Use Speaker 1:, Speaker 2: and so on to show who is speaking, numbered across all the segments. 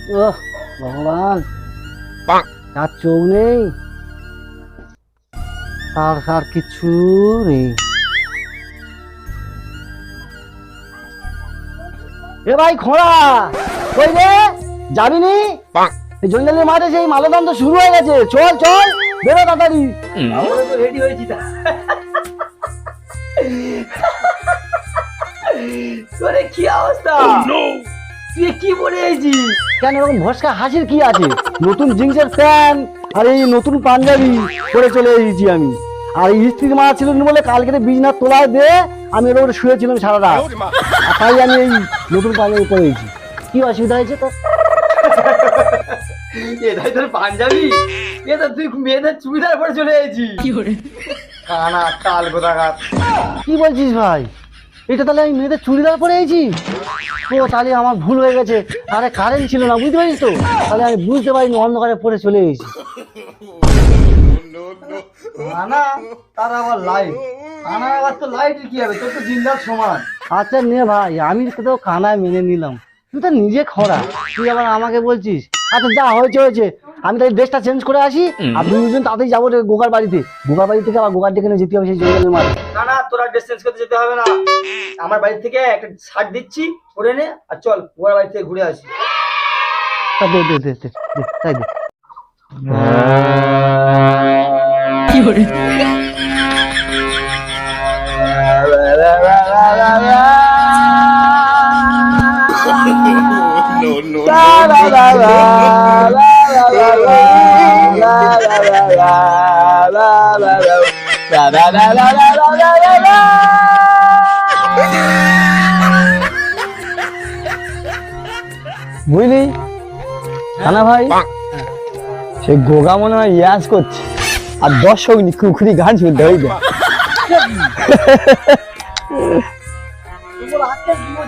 Speaker 1: ভগবান, তার চোখ নেই, তার আর কিছু নেই। এ ভাই খোঁড়া, কই রে, যাবি নি? এই জঙ্গলের মাঠে সেই মালদান তো শুরু হয়ে গেছে, চল চল বেরো তাড়াতাড়ি।
Speaker 2: আমরা তো রেডি হয়েছি তা। তোরে কি অবস্থা? তুই কি পরে আইছিস?
Speaker 1: কেন এরকম ভস্কা হাসির কি আছে? নতুন জিন্সের প্যান্ট আর এই নতুন পাঞ্জাবি পরে চলে এসেছি আমি। আর স্ত্রী মারা ছিল না বলে কালকে বিছনা তোলায় দিয়ে আমি ওর উপরে শুয়েছিলাম সারা রাত, আর তাই আমি এই নতুন পাঞ্জাবি পরে এসেছি। কি অসুবিধা হয়েছে তো?
Speaker 2: এটাই তোর পাঞ্জাবি? এ তো তুই মেয়েদের চুড়িদার পরে চলে আইছিস। কানা কাল কোথাকার।
Speaker 1: কি বলছিস ভাই? এটা তাহলে আমি মেয়েদের চুড়িদার পরে এসেছি? ও তাহলে আমার ভুল হয়ে গেছে। আরে কারেন্ট ছিল না, বুঝতে পারিস তো, তাহলে আমি বুঝতে পারিনি, অন্ধকারে পরে চলে এসেছি।
Speaker 2: কানা তার আবার লাইট, কানা আবার তো লাইট কি হবে? তোর তো দিনরাত সমান।
Speaker 1: আচ্ছা নে ভাই, আমি তো কানায় মেনে নিলাম, তুই তো নিজে খরা, তুই আবার আমাকে বলছিস। আচ্ছা যা হয়েছে হয়েছে, আমি তাই ড্রেসটা চেঞ্জ করে আসি, আর দুজন তাড়াতাড়ি যাবো গোগার বাড়িতে। গোগার বাড়ি থেকে আবার গোগার ডেকে যেতে হবে সেই জঙ্গলের মাঠে।
Speaker 2: কানা তোরা ড্রেস চেঞ্জ করতে যেতে হবে না, আমার বাড়ি থেকে একটা শার্ট দিচ্ছি, পরে নে আর চল ওর বাড়ি থেকে ঘুরে আসি।
Speaker 1: তা দে দে দে দে দে, তাই দে। বুঝলি কানা ভাই, সে গোগা মনে হয় ইয়াস করছে, আর দর্শক খুখুরি গান শুনতে হইবে।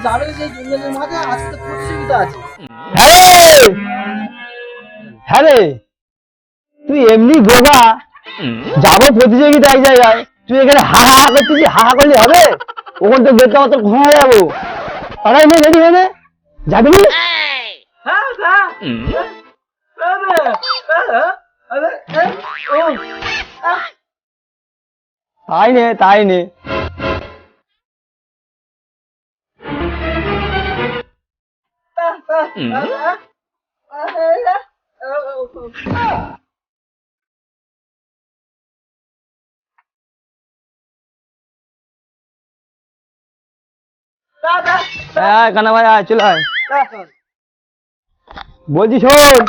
Speaker 2: যাবে সেই জঙ্গলের মাঝে, আজকে প্রতিযোগিতা আছে।
Speaker 1: হ্যাঁ রে, তুই এমনি গোগা, যাবো প্রতিযোগিতা এক জায়গায়, তুই এখানে হা হা করতেছি, হা হা করলে হবে? ওখান থেকে বেরতে আমার তো ঘুমা যাবো। তারাই নেই রেডি হয়ে নে, যাবি? তাই নে তাই নে। কানা ভাই আয়, চলে আয়। বলছি শোন,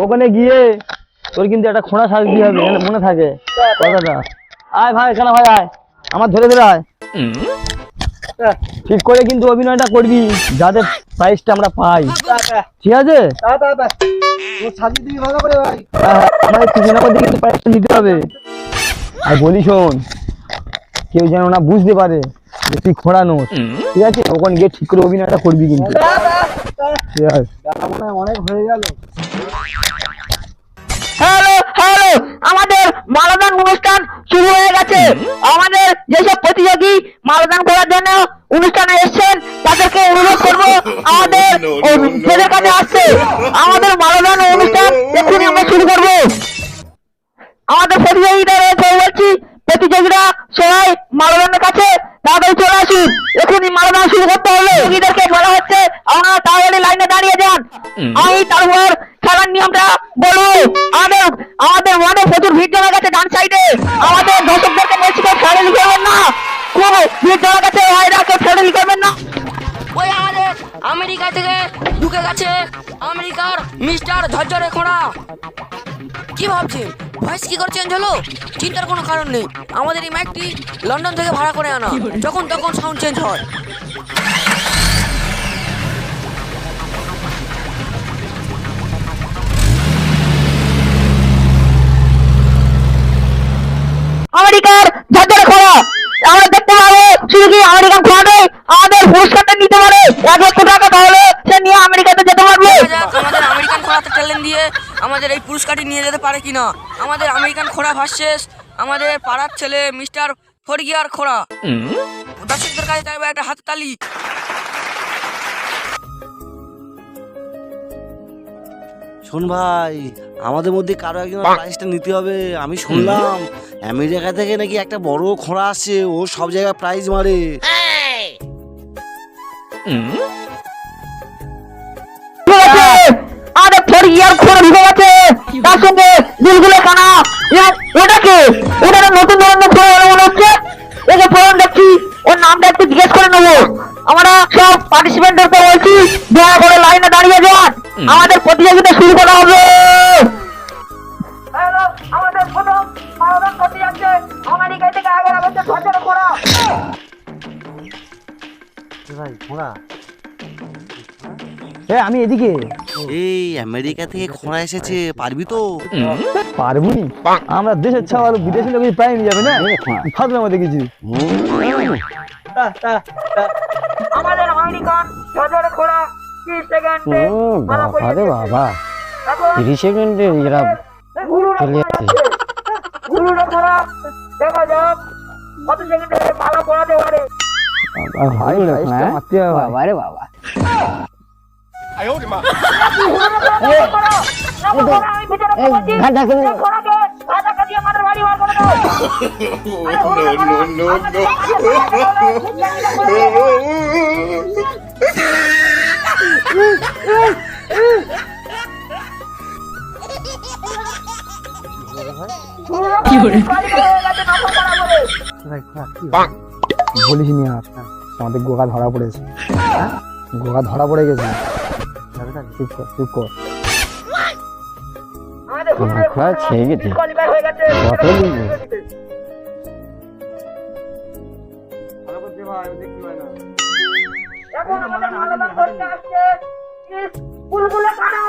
Speaker 1: ওখানে গিয়ে তোর কিন্তু একটা খোঁড়া সাজ দিয়ে হবে, মনে থাকে কথাটা। আয় ভাই, কানা ভাই আয়, আমার ধরে ধরে আয়। ঠিক করে কিন্তু অভিনয়টা করবি, যাতে প্রাইজটা আমরা পাই, ঠিক আছে?
Speaker 2: সাজিয়ে দিবি ভালো করে ভাই।
Speaker 1: আমাদের কিছুদিন মধ্যে কিন্তু প্রাইজটা নিতে হবে। আর বলি শোন, কেউ যেন না বুঝতে পারে যে তুই খোঁড়ানোস, ঠিক আছে? ওখানে গিয়ে ঠিক করে অভিনয়টা করবি কিন্তু, ঠিক আছে?
Speaker 2: অনেক হয়ে গেল।
Speaker 3: হ্যালো হ্যালো, আমাদের মালদান অনুষ্ঠান শুরু হয়ে গেছে। আমাদের যেসব প্রতিযোগী মালদান করার জন্য অনুষ্ঠানে এসেছেন তাদেরকে অনুরোধ করবো আমাদের ছেলের কাছে আসছে। আমাদের মালদান অনুষ্ঠান এক্ষুনি আমরা শুরু করবো। আমাদের প্রতিযোগিতা রয়েছে, বলছি প্রতিযোগীরা সবাই মালদানের কাছে তাড়াতাড়ি চলে আসুন, এক্ষুনি মালদান শুরু করতে হবে। প্রতিযোগীদেরকে বলা হচ্ছে আপনারা তাড়াতাড়ি লাইনে দাঁড়িয়ে যান। আমি তারপর খেলার নিয়মটা বলবো। আমাদের আমাদের মাঠে প্রচুর ভিড় জমা গেছে ডান সাইডে, আমাদের দর্শকদেরকে বলছি কেউ ফেরেলি করবেন না, খুব ভিড় জমা গেছে, ভাইরা কেউ ফেরেলি করবেন না।
Speaker 4: ওই আমাদের আমেরিকা থেকে ঢুকে গেছে আমেরিকার মিস্টার ঝরঝরে খোঁড়া। কি ভাবছেন ভয়েস কি করে চেঞ্জ হলো? চিন্তার কোনো কারণ নেই, আমাদের এই মাইকটি লন্ডন থেকে ভাড়া করে আনা, যখন তখন সাউন্ড চেঞ্জ হয়।
Speaker 3: আমেরিকার ঝরঝরে খোঁড়া, আমরা দেখতে পাবো শুধু কি আমেরিকান খোঁড়াতে আমাদের পুরস্কারটা নিতে পারে 1 লক্ষ টাকা, তাহলে সে নিয়ে আমেরিকাতে যেতে পারবে।
Speaker 4: দেখা যাক আমাদের আমেরিকান খোঁড়াতে ট্যালেন্ট দিয়ে আমাদের এই পুরস্কারটি নিয়ে যেতে পারে কিনা। আমাদের আমেরিকান খোঁড়া ভার্সেস আমাদের পাড়ার ছেলে মিস্টার ফরগিয়ার খোঁড়া। দর্শকদের কাছে চাইবে একটা হাততালি।
Speaker 5: শোন ভাই, আমাদের মধ্যে কারো একজন প্রাইজটা নিতে হবে। আমি শুনলাম আমেরিকা থেকে নাকি একটা বড় খোঁড়া আসছে, ও সব জায়গায় প্রাইজ মারে।
Speaker 3: আমাদের ফরিয়ার খোঁড়া ঢুকে গেছে, তার সঙ্গে বুলবুলে কানা। ওটা কে? ওটা তো নতুন ধরনের খোঁড়া মনে হচ্ছে। একে প্রধান দেখছি, ওর নামটা একটু জিজ্ঞেস করে নেবো। আমরা সব পার্টিসিপেন্টদেরকে বলছি দয়া করে লাইনে দাঁড়িয়ে যান, আমাদের প্রতিযোগিতা শুরু করা হবে। আমাদের প্রথম মারাদন করতে যাচ্ছে আমেরিকা থেকে 11 বছর ধরে করা।
Speaker 1: ভাই খোঁড়া, আমি এদিকে।
Speaker 5: এই আমেরিকা থেকে খোঁড়া এসেছে, পারবি তো?
Speaker 1: পারবো নি, আমরা দেশের ছাওয়া বিদেশি লোক প্রায় নিয়ে যাবে না, ফাজলাম আমাদের কিছু।
Speaker 3: আমাদের আমেরিকান ধরে করা 30 সেকেন্ডে মারা পড়ে
Speaker 1: আরে বাবা, 30 সেকেন্ডে এরা চলে যাচ্ছে।
Speaker 3: গুরুরা করা, দেখা যাক কত সেকেন্ডে মারা পড়াতে পারে।
Speaker 1: ভাই মারতে হবে বাবা রে বাবা। বলিস নি আর, আমাদের গোগা ধরা পড়েছে। গোগা ধরা পড়ে গেছে। চুপ কর, চুপ কর। ছেড়ে গেছে কত লিখবে?
Speaker 3: এখন আমাদের মালাদান করতে আসছে বুলবুলে কানা।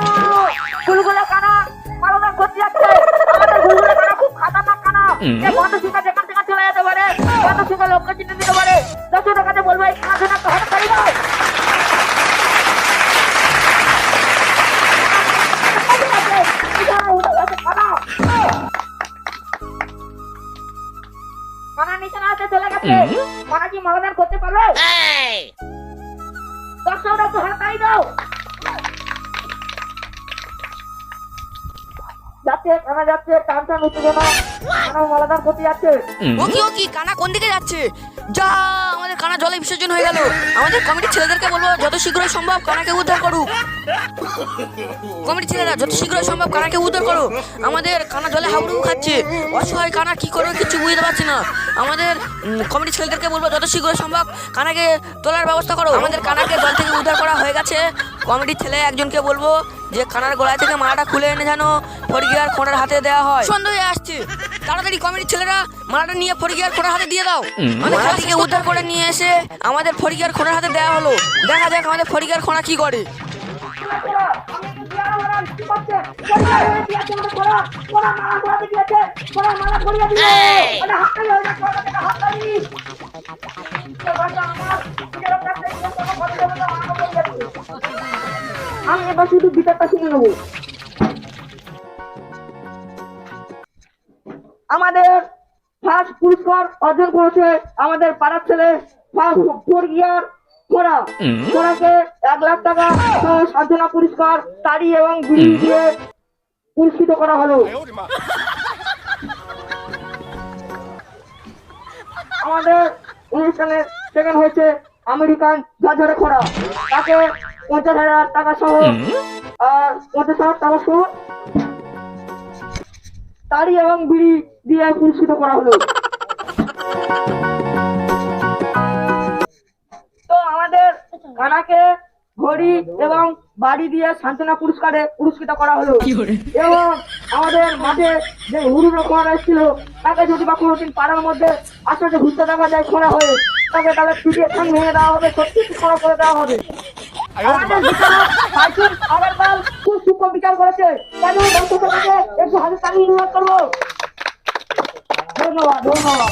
Speaker 3: বুলবুলে কানা মালাদান করতে যাচ্ছে। আমাদের বুলবুলে কানা খুব খাতারনাক কানা। যে বন্ধ শিখা যেখান থেকে চলে যেতে পারে, বন্ধ শিখা লোককে চিনে দিতে পারে। দর্শকের কাছে বলবো এই কানা একটা হাতে তালি দাও। কানা নিচে না আসতে চলে গেছে। কানা কি মালাদান করতে পারবে? দর্শকরা একটু হাতে তালি দাও। যাচ্ছে কানা, যাচ্ছে টান টান উত্তেজনা। কানা মালাদান করতে যাচ্ছে।
Speaker 4: ও কি কানা কোন দিকে যাচ্ছে? যা, আমাদের কানা জলে বিসর্জন হয়ে গেল। আমাদের কমিটির ছেলেদেরকে বলবো যত শীঘ্রই সম্ভব কানাকে উদ্ধার করুক। কমিটির ছেলেরা যত শীঘ্রই সম্ভব কানাকে উদ্ধার করো। আমাদের কানা জলে হাবুডুবু খাচ্ছে। অসহায় কানা কি করবে কিছু বুঝতে পারছি না। আমাদের কমিটির ছেলেদেরকে বলবো যত শীঘ্রই সম্ভব কানাকে তোলার ব্যবস্থা করো। আমাদের কানাকে জল থেকে উদ্ধার করা হয়ে গেছে। কমিটির ছেলে একজনকে বলবো যে কানার গলায় থেকে মালাটা খুলে এনে যেন ফরিগিয়ার খোঁড়ার হাতে দেওয়া হয়। সন্দেহ হয়ে আসছে, তাড়াতাড়ি কমিটির ছেলেরা মালাটা নিয়ে ফরিগিয়ার খোঁড়ার হাতে দিয়ে দাও। আমাদের খালা থেকে উদ্ধার করে নিয়ে এসে আমাদের ফরিগিয়ার খোঁড়ার হাতে দেওয়া হলো। দেখা যাক আমাদের ফরিগিয়ার খোঁড়া কি করে।
Speaker 3: আমি এবার শুধু বিচারটা শুনে নেবো। আমাদের ফার্স্ট পুরস্কার অর্জন করেছে আমাদের পাড়ার ছেলে ফার্স্ট ফরিগিয়ার খোঁড়া। খোঁড়াকে 1 লাখ টাকা সান্ত্বনা পুরস্কার, তাড়ি এবং বিড়ি দিয়ে পুরস্কৃত করা হলো। আমাদের অনুষ্ঠানে সেকেন্ড হয়েছে আমেরিকান ঝরঝরে খোঁড়া। তাকে 50,000 টাকা সহ আর 50,000 টাকা সহ তাড়ি এবং বিড়ি দিয়ে পুরস্কৃত করা হলো। তো আমাদের কানাকে ঘড়ি এবং বাড়ি দিয়ে সান্ত্বনা পুরস্কারে পুরস্কৃত করা হলো। এবং আমাদের মাঠে যে হুড়ুরো খোঁড়া ছিল তাকে যদি বা কোনোদিন পাড়ার মধ্যে আশেপাশে ঘুরতে দেখা যায় খোঁড়া হয়ে, তাকে তাদের পিটিয়ে ঠান ভেঙে দেওয়া হবে, সত্যি খোঁড়া করে দেওয়া হবে। আমাদের বিচারক সাইফুল আগরওয়াল খুব সূক্ষ্ম বিচার করেছে। কেন দর্শকের কাছে একটু হাতে তালি অনুরোধ করবো। ধন্যবাদ, ধন্যবাদ।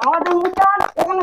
Speaker 3: আমাদের অনুষ্ঠান এখানে